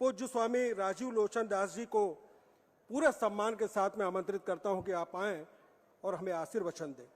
पूज्य स्वामी राजीव लोचन दास जी को पूरे सम्मान के साथ मैं आमंत्रित करता हूं कि आप आएं और हमें आशीर्वचन दें।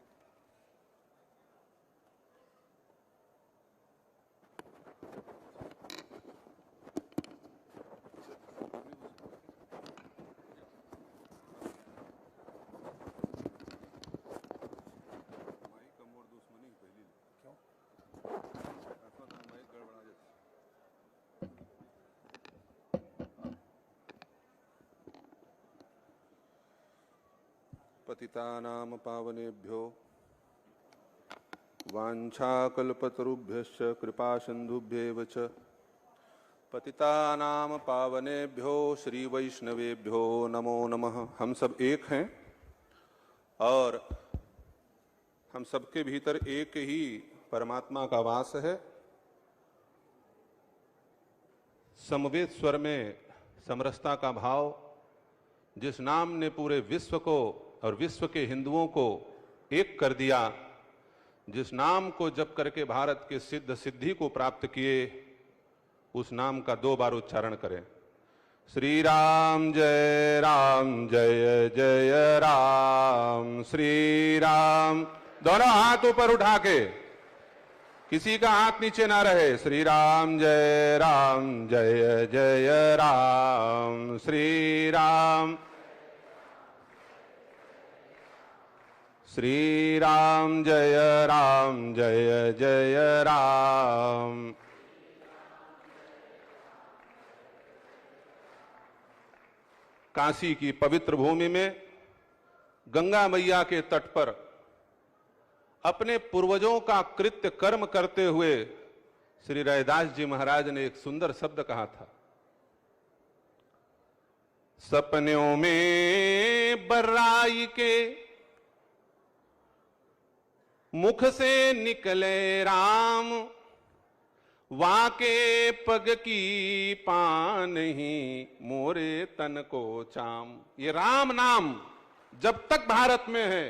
पतितानां पावनेभ्यो वाञ्छाकल्पतरुभ्यश्च कृपासिन्धुभ्येव च पतितानां पावनेभ्यो श्री वैष्णवेभ्यो नमो नमः। हम सब एक हैं और हम सबके भीतर एक ही परमात्मा का वास है। समवेत स्वर में समरसता का भाव, जिस नाम ने पूरे विश्व को और विश्व के हिंदुओं को एक कर दिया, जिस नाम को जप करके भारत के सिद्ध सिद्धि को प्राप्त किए, उस नाम का 2 बार उच्चारण करें। श्री राम जय जय राम। श्री राम, दोनों हाथ ऊपर उठा के, किसी का हाथ नीचे ना रहे। श्री राम जय जय राम। श्री राम, श्री राम जय जय राम। काशी की पवित्र भूमि में गंगा मैया के तट पर अपने पूर्वजों का कृत्य कर्म करते हुए श्री रैदास जी महाराज ने एक सुंदर शब्द कहा था। सपनों में बर्राई के मुख से निकले राम, वाके पग की पान ही मोरे तन को चाम। ये राम नाम जब तक भारत में है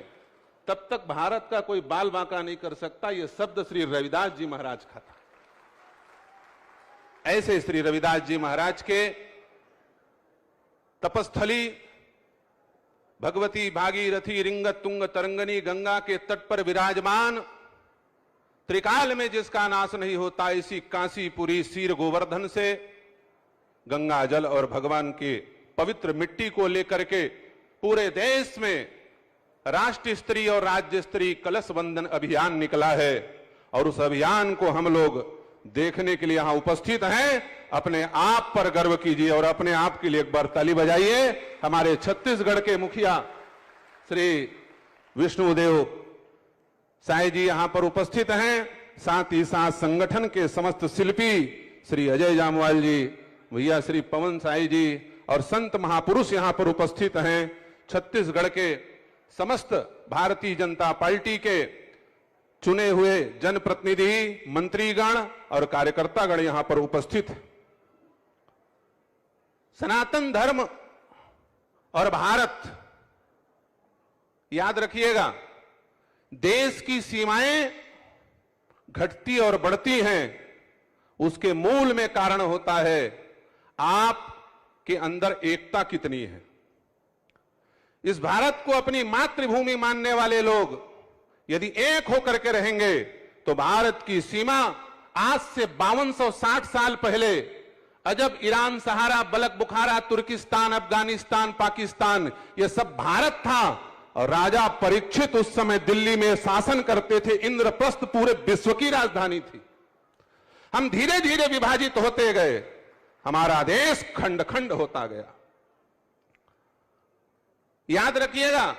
तब तक भारत का कोई बाल बांका नहीं कर सकता। ये शब्द श्री रविदास जी महाराज का था। ऐसे श्री रविदास जी महाराज के तपस्थली भगवती भागीरथी रिंगत तुंग तरंगनी गंगा के तट पर विराजमान, त्रिकाल में जिसका नाश नहीं होता, इसी काशीपुरी सीर गोवर्धन से गंगा जल और भगवान के पवित्र मिट्टी को लेकर के पूरे देश में राष्ट्रीय स्तरीय और राज्य स्तरीय कलश वंदन अभियान निकला है। और उस अभियान को हम लोग देखने के लिए यहां उपस्थित हैं। अपने आप पर गर्व कीजिए और अपने आप के लिए एक बार ताली बजाइए। हमारे छत्तीसगढ़ के मुखिया श्री विष्णुदेव साई जी यहां पर उपस्थित हैं। साथ ही साथ संगठन के समस्त शिल्पी श्री अजय जामवाल जी, भैया श्री पवन साई जी और संत महापुरुष यहां पर उपस्थित हैं। छत्तीसगढ़ के समस्त भारतीय जनता पार्टी के चुने हुए जनप्रतिनिधि, मंत्रीगण और कार्यकर्तागण यहां पर उपस्थित हैं। सनातन धर्म और भारत, याद रखिएगा, देश की सीमाएं घटती और बढ़ती हैं, उसके मूल में कारण होता है आपके अंदर एकता कितनी है। इस भारत को अपनी मातृभूमि मानने वाले लोग यदि एक होकर के रहेंगे तो भारत की सीमा आज से 5260 साल पहले अजब, ईरान, सहारा, बलक, बुखारा, तुर्किस्तान, अफगानिस्तान, पाकिस्तान, यह सब भारत था। और राजा परीक्षित उस समय दिल्ली में शासन करते थे। इंद्रप्रस्थ पूरे विश्व की राजधानी थी। हम धीरे धीरे विभाजित होते गए, हमारा देश खंड खंड होता गया। याद रखिएगा,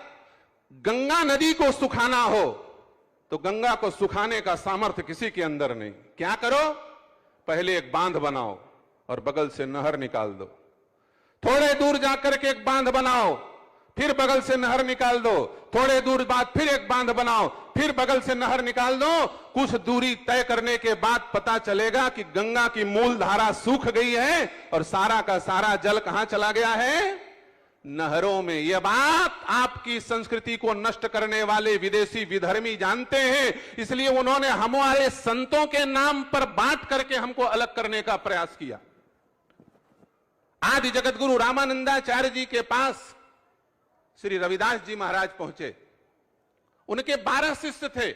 गंगा नदी को सुखाना हो तो गंगा को सुखाने का सामर्थ्य किसी के अंदर नहीं। क्या करो, पहले एक बांध बनाओ और बगल से नहर निकाल दो। थोड़े दूर जाकर के एक बांध बनाओ, फिर बगल से नहर निकाल दो। थोड़े दूर बाद फिर एक बांध बनाओ, फिर बगल से नहर निकाल दो। कुछ दूरी तय करने के बाद पता चलेगा कि गंगा की मूल धारा सूख गई है और सारा का सारा जल कहां चला गया है, नहरों में। यह बात आपकी संस्कृति को नष्ट करने वाले विदेशी विधर्मी जानते हैं, इसलिए उन्होंने हमारे संतों के नाम पर बांट करके हमको अलग करने का प्रयास किया। आदि जगतगुरु रामानंदाचार्य जी के पास श्री रविदास जी महाराज पहुंचे। उनके 12 शिष्य थे।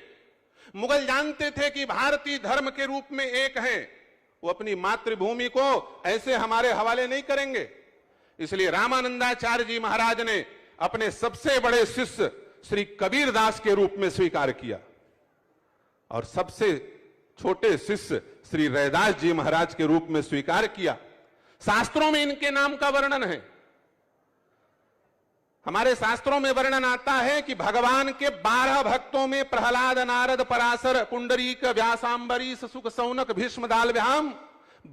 मुगल जानते थे कि भारतीय धर्म के रूप में एक हैं, वो अपनी मातृभूमि को ऐसे हमारे हवाले नहीं करेंगे। इसलिए रामानंदाचार्य जी महाराज ने अपने सबसे बड़े शिष्य श्री कबीरदास के रूप में स्वीकार किया और सबसे छोटे शिष्य श्री रैदास जी महाराज के रूप में स्वीकार किया। शास्त्रों में इनके नाम का वर्णन है। हमारे शास्त्रों में वर्णन आता है कि भगवान के 12 भक्तों में प्रहलाद, नारद, पराशर, पुंडरीक, व्यासांबरीश, सुक, सौनक, भीष्म, दालव्याम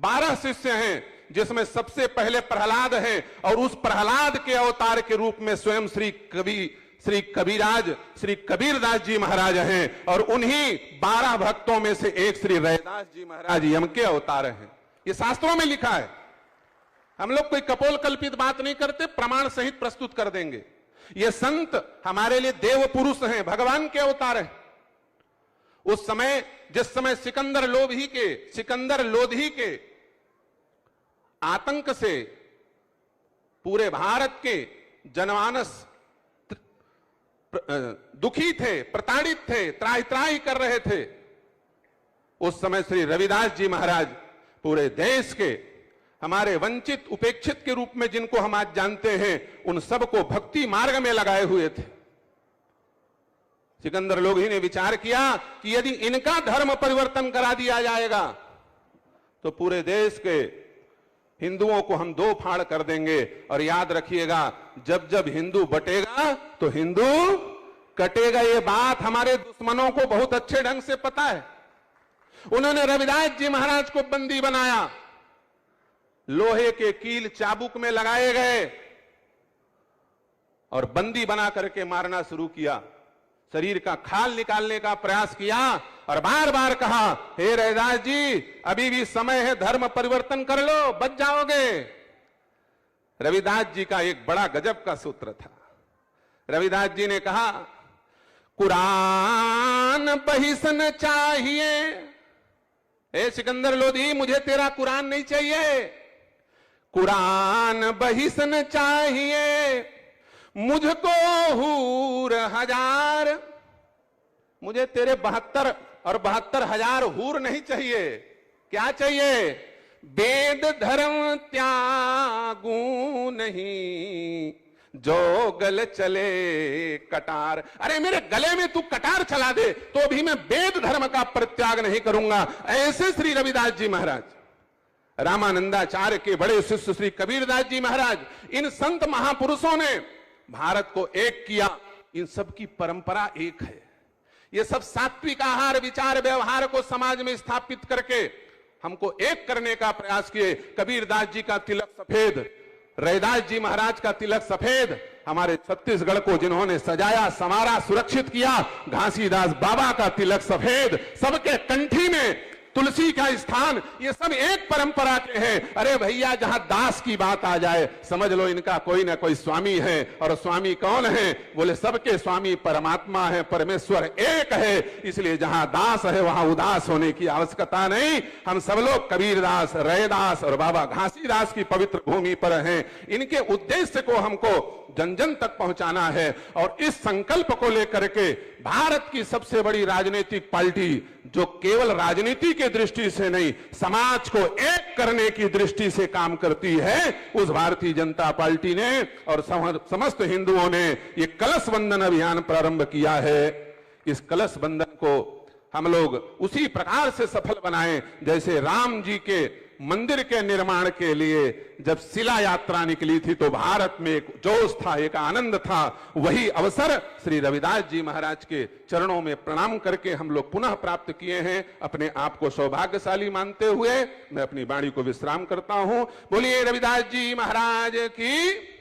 12 शिष्य हैं, जिसमें सबसे पहले प्रहलाद हैं और उस प्रहलाद के अवतार के रूप में स्वयं श्री कबीराज श्री कबीरदास जी महाराज हैं और उन्हीं 12 भक्तों में से एक श्री रैदास जी महाराज यम के अवतार हैं। ये शास्त्रों में लिखा है। हम लोग कोई कपोल कल्पित बात नहीं करते, प्रमाण सहित प्रस्तुत कर देंगे। ये संत हमारे लिए देव पुरुष हैं, भगवान के अवतार हैं। उस समय जिस समय सिकंदर लोधी के आतंक से पूरे भारत के जनमानस दुखी थे, प्रताड़ित थे, त्राही कर रहे थे, उस समय श्री रविदास जी महाराज पूरे देश के हमारे वंचित उपेक्षित के रूप में जिनको हम आज जानते हैं, उन सबको भक्ति मार्ग में लगाए हुए थे। सिकंदर लोधी ने विचार किया कि यदि इनका धर्म परिवर्तन करा दिया जाएगा तो पूरे देश के हिंदुओं को हम 2 फाड़ कर देंगे। और याद रखिएगा, जब जब हिंदू बटेगा तो हिंदू कटेगा। ये बात हमारे दुश्मनों को बहुत अच्छे ढंग से पता है। उन्होंने रविदास जी महाराज को बंदी बनाया, लोहे के कील चाबुक में लगाए गए और बंदी बना करके मारना शुरू किया। शरीर का खाल निकालने का प्रयास किया और बार बार कहा, हे रैदास जी, अभी भी समय है, धर्म परिवर्तन कर लो, बच जाओगे। रविदास जी का एक बड़ा गजब का सूत्र था। रविदास जी ने कहा, कुरान बहिसन चाहिए। हे सिकंदर लोधी, मुझे तेरा कुरान नहीं चाहिए, कुरान बहिसन चाहिए। मुझको हूर 1000, मुझे तेरे 72 और 72,000 हूर नहीं चाहिए। क्या चाहिए? वेद धर्म त्यागू नहीं, जो गल चले कटार। अरे मेरे गले में तू कटार चला दे तो भी मैं वेद धर्म का परित्याग नहीं करूंगा। ऐसे श्री रविदास जी महाराज, रामानंदाचार्य के बड़े शिष्य श्री कबीरदास जी महाराज, इन संत महापुरुषों ने भारत को एक किया। इन सब की परंपरा एक है। ये सब सात्विक आहार विचार व्यवहार को समाज में स्थापित करके हमको एक करने का प्रयास किए। कबीरदास जी का तिलक सफेद, रैदास जी महाराज का तिलक सफेद, हमारे छत्तीसगढ़ को जिन्होंने सजाया, संवारा, सुरक्षित किया, घासीदास बाबा का तिलक सफेद, सबके कंठी में तुलसी का स्थान, ये सब एक परंपरा के हैं। अरे भैया, जहां दास की बात आ जाए समझ लो इनका कोई ना कोई स्वामी है। और स्वामी कौन है? बोले सबके स्वामी परमात्मा है, परमेश्वर एक है। इसलिए जहां दास है वहां उदास होने की आवश्यकता नहीं। हम सब लोग कबीरदास, रैदास और बाबा घासीदास की पवित्र भूमि पर हैं। इनके उद्देश्य को हमको जन जन तक पहुंचाना है और इस संकल्प को लेकर के भारत की सबसे बड़ी राजनीतिक पार्टी, जो केवल राजनीति के दृष्टि से नहीं, समाज को एक करने की दृष्टि से काम करती है, उस भारतीय जनता पार्टी ने और समस्त हिंदुओं ने ये कलश बंधन अभियान प्रारंभ किया है। इस कलश बंधन को हम लोग उसी प्रकार से सफल बनाएं जैसे राम जी के मंदिर के निर्माण के लिए जब शिला यात्रा निकली थी तो भारत में एक जोश था, एक आनंद था। वही अवसर श्री रविदास जी महाराज के चरणों में प्रणाम करके हम लोग पुनः प्राप्त किए हैं। अपने आप को सौभाग्यशाली मानते हुए मैं अपनी वाणी को विश्राम करता हूं। बोलिए रविदास जी महाराज की।